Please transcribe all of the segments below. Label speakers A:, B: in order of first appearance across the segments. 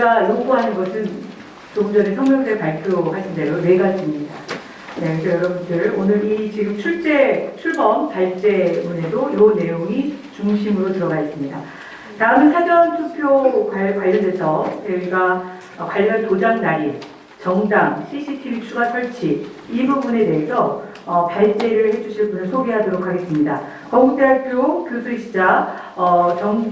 A: 저희가 요구하는 것은 조금 전에 성명서에 발표하신 대로 4가지입니다. 네, 그래서 여러분들 오늘 이 지금 출범 발제문에도 이 내용이 중심으로 들어가 있습니다. 다음은 사전투표 관련돼서 저희가 관련 도장 날인, 정당, CCTV 추가 설치 이 부분에 대해서 발제를 해주실 분을 소개하도록 하겠습니다. 건국대학교 교수이시자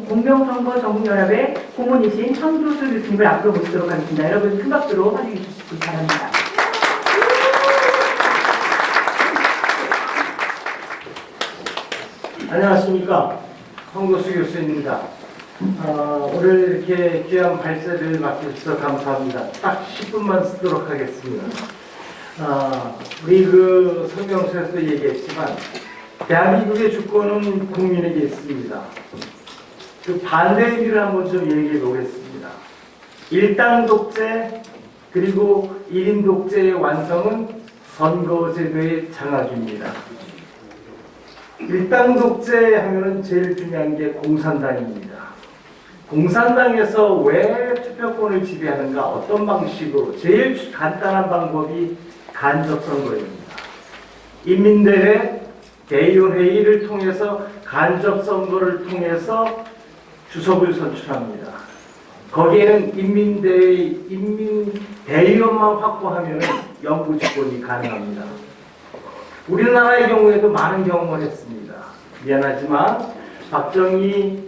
A: 공명선거 전국연합의 고문이신 황교수 교수님을 앞으로 모시도록 하겠습니다. 여러분 큰 박수로 환영해 주시기 바랍니다.
B: 안녕하십니까. 황교수 교수입니다. 오늘 이렇게 귀한 발제를 맡겨주셔서 감사합니다. 딱 10분만 쓰도록 하겠습니다. 우리 그 성명서에서도 얘기했지만 대한민국의 주권은 국민에게 있습니다. 그 반대 의미를 한번 좀 얘기해 보겠습니다. 일당 독재 그리고 1인 독재의 완성은 선거제도의 장악입니다. 일당 독재 하면은 제일 중요한 게 공산당입니다. 공산당에서 왜 투표권을 지배하는가, 어떤 방식으로? 제일 간단한 방법이 간접선거입니다. 인민대회, 대의원회의를 통해서 간접선거를 통해서 주석을 선출합니다. 거기에는 인민대의원만 확보하면 영구집권이 가능합니다. 우리나라의 경우에도 많은 경험을 했습니다. 미안하지만 박정희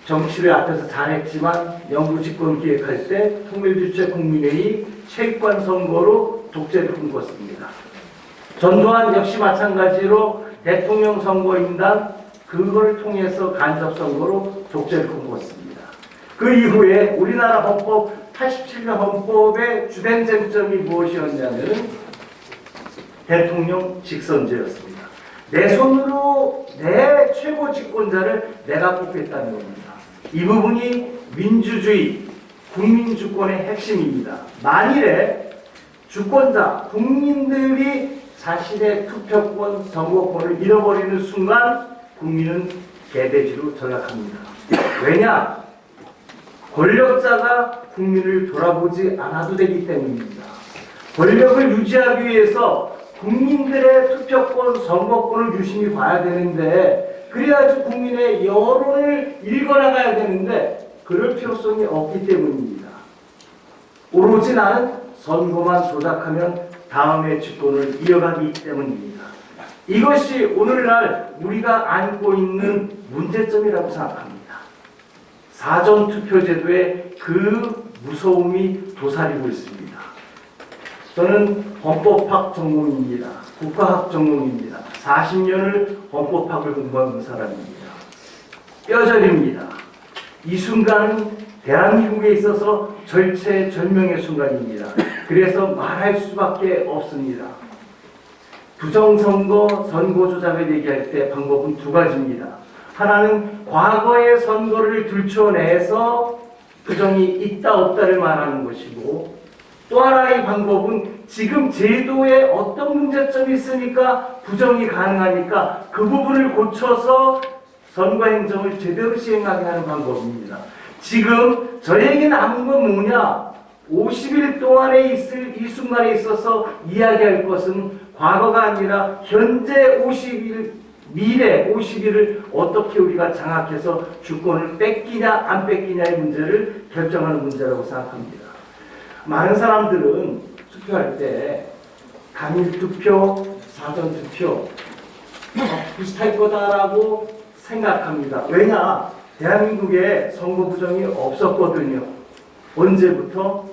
B: 정치를 앞에서 잘했지만 영구집권 기획할 때 통일주체국민회의 체육관 선거로 독재를 꿈꿨습니다. 전두환 역시 마찬가지로 대통령 선거인단 그걸 통해서 간접선거로 독재를 꿈꿨습니다. 그 이후에 우리나라 헌법 87년 헌법의 주된 쟁점이 무엇이었냐면 대통령 직선제였습니다. 내 손으로 내 최고 집권자를 내가 뽑겠다는 겁니다. 이 부분이 민주주의, 국민주권의 핵심입니다. 만일에 주권자, 국민들이 자신의 투표권, 선거권을 잃어버리는 순간 국민은 개돼지로 전락합니다. 왜냐? 권력자가 국민을 돌아보지 않아도 되기 때문입니다. 권력을 유지하기 위해서 국민들의 투표권, 선거권을 유심히 봐야 되는데 그래야지 국민의 여론을 읽어나가야 되는데 그럴 필요성이 없기 때문입니다. 오로지 나는 선거만 조작하면 다음의 집권을 이어가기 때문입니다. 이것이 오늘날 우리가 안고 있는 문제점이라고 생각합니다. 사전투표제도의 그 무서움이 도사리고 있습니다. 저는 헌법학 전공입니다. 국가학 전공입니다. 40년을 헌법학을 공부한 사람입니다. 뼈저립니다. 이 순간은 대한민국에 있어서 절체절명의 순간입니다. 그래서 말할 수밖에 없습니다. 부정선거, 선거조작을 얘기할 때 방법은 2가지입니다. 하나는 과거의 선거를 들춰내서 부정이 있다 없다를 말하는 것이고 또 하나의 방법은 지금 제도에 어떤 문제점이 있으니까 부정이 가능하니까 그 부분을 고쳐서 선거 행정을 제대로 시행하게 하는 방법입니다. 지금 저에게 남은 건 뭐냐? 50일 동안에 있을 이 순간에 있어서 이야기할 것은 과거가 아니라 현재 50일, 미래 50일을 어떻게 우리가 장악해서 주권을 뺏기냐 안 뺏기냐의 문제를 결정하는 문제라고 생각합니다. 많은 사람들은 투표할 때 단일투표, 사전투표 비슷할 거다라고 생각합니다. 왜냐? 대한민국에 선거 부정이 없었거든요. 언제부터?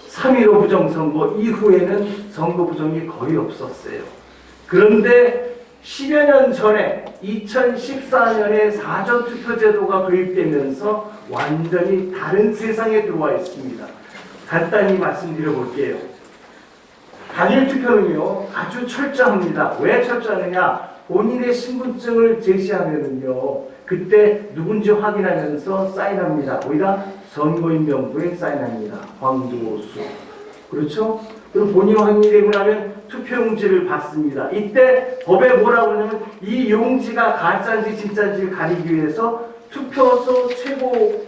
B: 3.15 부정선거 이후에는 선거 부정이 거의 없었어요. 그런데 10여 년 전에 2014년에 사전투표제도가 도입되면서 완전히 다른 세상에 들어와 있습니다. 간단히 말씀드려 볼게요. 단일투표는요 아주 철저합니다. 왜 철저하느냐? 본인의 신분증을 제시하면은요 그때 누군지 확인하면서 사인합니다. 우리가 선거인 명부에 사인합니다. 황교수. 그렇죠? 그럼 본인 확인이 되고 나면 투표용지를 받습니다. 이때 법에 뭐라고 하냐면 이 용지가 가짜인지 진짜인지를 가리기 위해서 투표소 최고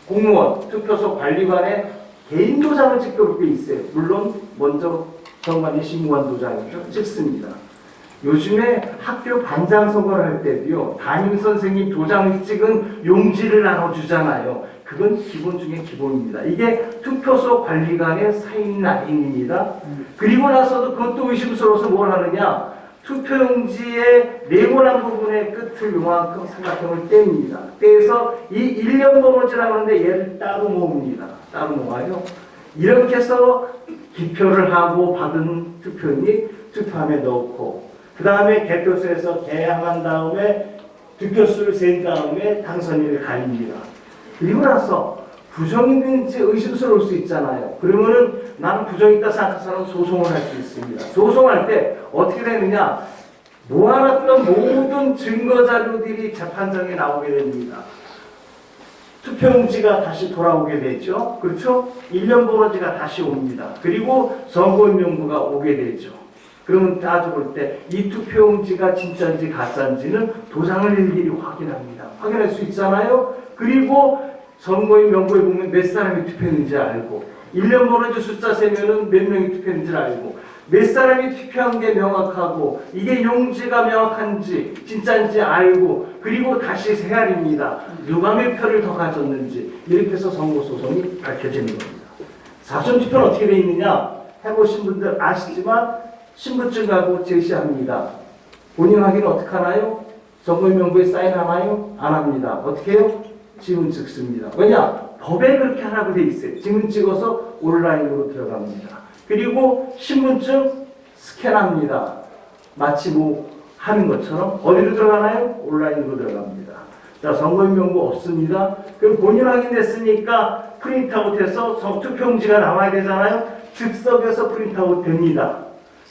B: 공무원, 투표소 관리관의 개인 도장을 찍도록 돼 있어요. 물론 먼저 정관의 신고한 도장이죠. 찍습니다. 요즘에 학교 반장 선거를 할 때도요, 담임 선생님 도장을 찍은 용지를 나눠주잖아요. 그건 기본 중에 기본입니다. 이게 투표소 관리관의 사인 라인입니다. 그리고 나서도 그것도 의심스러워서 뭘 하느냐? 투표용지의 네모난 부분의 끝을 요만큼 삼각형을 뗍니다. 떼서 이 1년 번호지라고 하는데 얘를 따로 모읍니다. 따로 모아요. 이렇게 해서 기표를 하고 받은 투표인이 투표함에 넣고, 그 다음에 개표소에서 개항한 다음에 득표수를 센 다음에 당선인을 가립니다. 그리고 나서 부정인지 의심스러울 수 있잖아요. 그러면은 나는 부정있다 생각하는 사람은 소송을 할 수 있습니다. 소송할 때 어떻게 되느냐? 모아놨던 모든 증거자료들이 재판장에 나오게 됩니다. 투표용지가 다시 돌아오게 되죠. 그렇죠? 1년 번호지가 다시 옵니다. 그리고 선거인명부가 오게 되죠. 그러면 따져볼 때 이 투표용지가 진짜인지 가짜인지는 도장을 일일이 확인합니다. 확인할 수 있잖아요. 그리고 선거인 명부에 보면 몇 사람이 투표했는지 알고, 1년 번호지 숫자 세면은 몇 명이 투표했는지 알고, 몇 사람이 투표한 게 명확하고, 이게 용지가 명확한지 진짜인지 알고, 그리고 다시 세알입니다. 누가 몇 표를 더 가졌는지. 이렇게 해서 선거소송이 밝혀지는 겁니다. 사전투표는 어떻게 되어 있느냐? 해보신 분들 아시지만 신분증하고 제시합니다. 본인 확인은 어떻게 하나요? 선거인 명부에 사인하나요? 안 합니다. 어떻게 해요? 지문 찍습니다. 왜냐? 법에 그렇게 하라고 돼 있어요. 지문 찍어서 온라인으로 들어갑니다. 그리고 신분증 스캔합니다. 마치 뭐 하는 것처럼 어디로 들어가나요? 온라인으로 들어갑니다. 자, 선거인 명부 없습니다. 그럼 본인 확인됐으니까 프린트아웃해서 투표용지가 나와야 되잖아요. 즉석에서 프린트아웃 됩니다.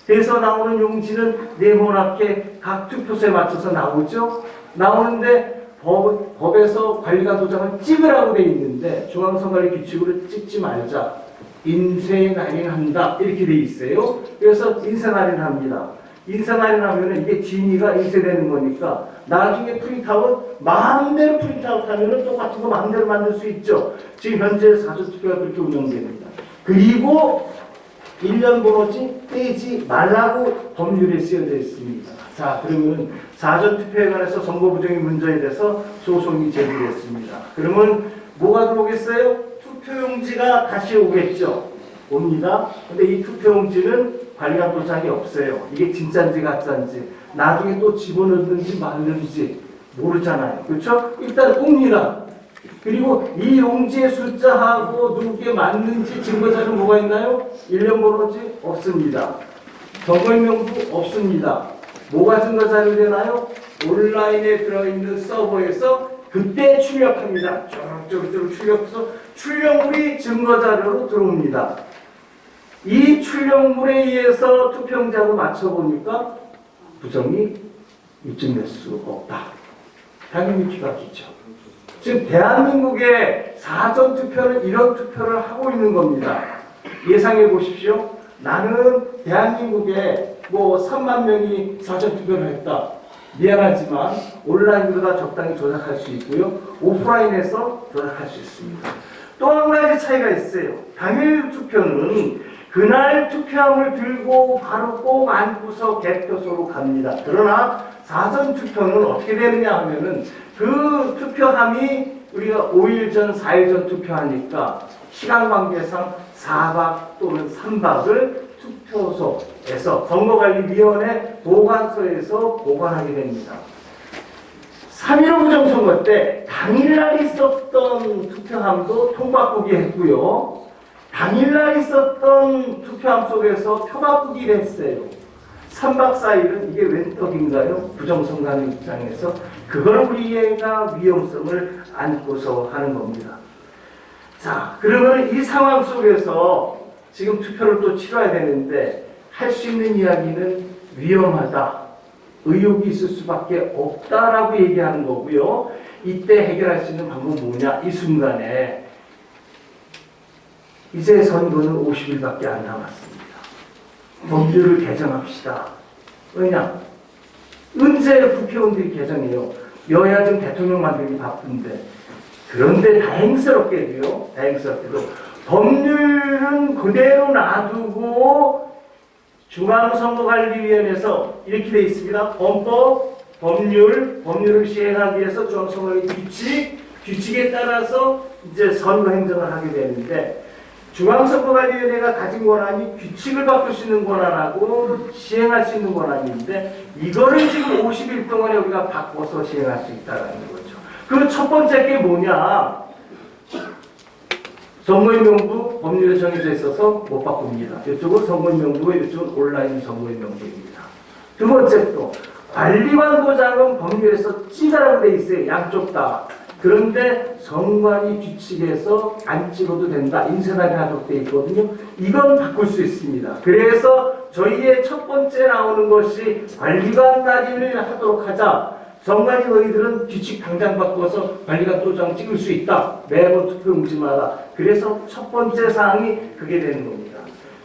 B: 돼서 나오는 용지는 네모나게 각 투표소에 맞춰서 나오죠. 나오는데 법에서 관리관 도장을 찍으라고 돼 있는데 중앙선관위 규칙으로 찍지 말자. 인쇄 날인한다 이렇게 돼 있어요. 그래서 인쇄 날인합니다. 인쇄 날인하면 이게 진위가 인쇄되는 거니까 나중에 프린트아웃 마음대로 프린트아웃하면 똑같은 거 마음대로 만들 수 있죠. 지금 현재 사전투표가 그렇게 운영됩니다. 그리고 1년 번호지 떼지 말라고 법률에 쓰여져 있습니다. 자, 그러면 사전투표에 관해서 선거부정의 문제에 대해서 소송이 제기됐습니다. 그러면 뭐가 들어오겠어요? 투표용지가 다시 오겠죠. 옵니다. 근데 이 투표용지는 관리관 도장이 없어요. 이게 진짜인지 가짜인지 나중에 또 집어넣는지 말는지 모르잖아요. 그렇죠? 일단 옵니다. 그리고 이 용지의 숫자하고 누구게 맞는지 증거자료 뭐가 있나요? 1년 번호지? 없습니다. 선거인명부 없습니다. 뭐가 증거자료 되나요? 온라인에 들어있는 서버에서 그때 출력합니다. 쭉 출력해서 출력물이 증거자료로 들어옵니다. 이 출력물에 의해서 투표용지하고 맞춰보니까 부정이 입증될 수 없다. 당연히 기가 기죠. 지금 대한민국의 사전투표는 이런 투표를 하고 있는 겁니다. 예상해 보십시오. 나는 대한민국에 뭐 3만 명이 사전투표를 했다. 미안하지만 온라인으로 다 적당히 조작할 수 있고요. 오프라인에서 조작할 수 있습니다. 또 한 가지 차이가 있어요. 당일 투표는 그날 투표함을 들고 바로 꼭 안고서 개표소로 갑니다. 그러나 사전투표는 어떻게 되느냐 하면은 그 투표함이 우리가 5일 전, 4일 전 투표하니까 시간 관계상 4박 또는 3박을 투표소에서 선거관리위원회 보관소에서 보관하게 됩니다. 3.15 부정선거 때 당일날 있었던 투표함도 통바꾸기 했고요. 당일날 있었던 투표함 속에서 표 바꾸기를 했어요. 3박 4일은 이게 웬 떡인가요? 부정선거하는 입장에서 그걸 우리가 위험성을 안고서 하는 겁니다. 자, 그러면 이 상황 속에서 지금 투표를 또 치러야 되는데 할 수 있는 이야기는 위험하다. 의혹이 있을 수밖에 없다라고 얘기하는 거고요. 이때 해결할 수 있는 방법은 뭐냐? 이 순간에 이제 선거는 50일밖에 안 남았습니다. 법률을 개정합시다. 왜냐? 언제 국회의원들이 개정해요? 여야 지금 대통령 만들기 바쁜데 그런데 다행스럽게도 법률은 그대로 놔두고 중앙선거관리위원회에서 이렇게 돼 있습니다. 헌법, 법률을 시행하기 위해서 중앙선거의 규칙에 따라서 이제 선거 행정을 하게 되는데, 중앙선거관리위원회가 가진 권한이 규칙을 바꿀 수 있는 권한하고 시행할 수 있는 권한인데, 이거를 지금 50일 동안에 우리가 바꿔서 시행할 수 있다는 거죠. 그 첫 번째 게 뭐냐? 선거인명부 법률에 정해져 있어서 못 바꿉니다. 이쪽은 선거인명부고 이쪽은 온라인 선거인명부입니다. 두 번째 또 관리관보장은 법률에서 찌라고 돼 있어요. 양쪽 다. 그런데 선관위 규칙에서 안 찍어도 된다. 인쇄단이 하도록 돼 있거든요. 이건 바꿀 수 있습니다. 그래서 저희의 첫 번째 나오는 것이 관리관 날인을 하도록 하자. 선관위 너희들은 규칙 당장 바꿔서 관리관 도장 찍을 수 있다. 매번 투표 뭉치마다. 그래서 첫 번째 사항이 그게 되는 겁니다.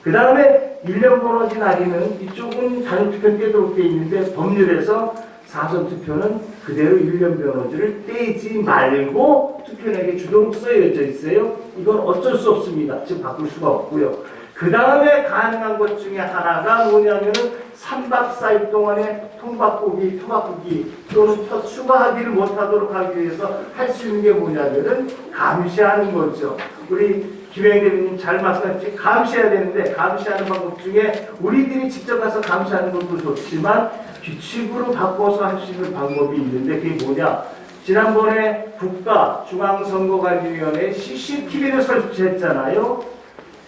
B: 그 다음에 1년 번호지 날인은 이쪽은 단일투표 떼도록 돼 있는데, 법률에서 사전 투표는 그대로 1년 변호지를 떼지 말고 투표내게 주도록 써여져 있어요. 이건 어쩔 수 없습니다. 지금 바꿀 수가 없고요. 그 다음에 가능한 것 중에 하나가 뭐냐면은 3박 4일 동안에 통바꾸기, 토바꾸기 또는 더 추가하기를 못하도록 하기 위해서 할 수 있는 게 뭐냐면은 감시하는 거죠. 우리 김영희 대표님 잘 말씀하셨지, 감시해야 되는데 감시하는 방법 중에 우리들이 직접 가서 감시하는 것도 좋지만 규칙으로 바꿔서 할 수 있는 방법이 있는데, 그게 뭐냐? 지난번에 국가중앙선거관리위원회 CCTV를 설치했잖아요.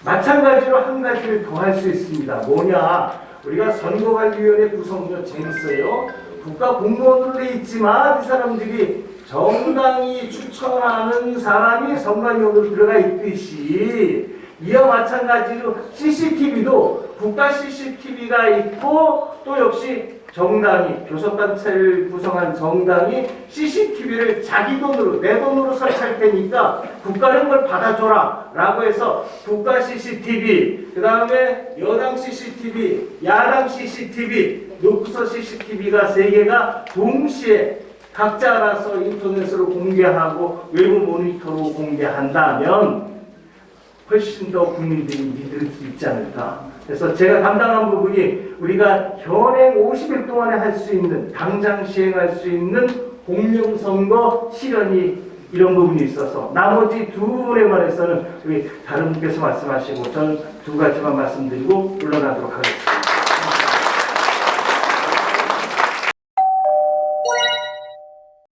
B: 마찬가지로 한 가지를 더 할 수 있습니다. 뭐냐? 우리가 선거관리위원회 구성도 재밌어요. 국가 공무원으로 돼 있지만 이 사람들이 정당이 추천하는 사람이 선관위원으로 들어가 있듯이, 이와 마찬가지로 CCTV도 국가 CCTV가 있고, 또 역시 정당이, 교섭단체를 구성한 정당이 CCTV를 자기 돈으로, 내 돈으로 설치할 테니까 국가는 그걸 받아줘라 라고 해서 국가 CCTV, 그 다음에 여당 CCTV, 야당 CCTV, 노크서 CCTV가 3개가 동시에 각자 알아서 인터넷으로 공개하고 외부 모니터로 공개한다면 훨씬 더 국민들이 믿을 수 있지 않을까. 그래서 제가 담당한 부분이 우리가 현행 50일 동안에 할 수 있는, 당장 시행할 수 있는 공명선거 실현이 이런 부분이 있어서, 나머지 두 부분에 관해서는 우리 다른 분께서 말씀하시고 저는 두 가지만 말씀드리고 물러나도록 하겠습니다.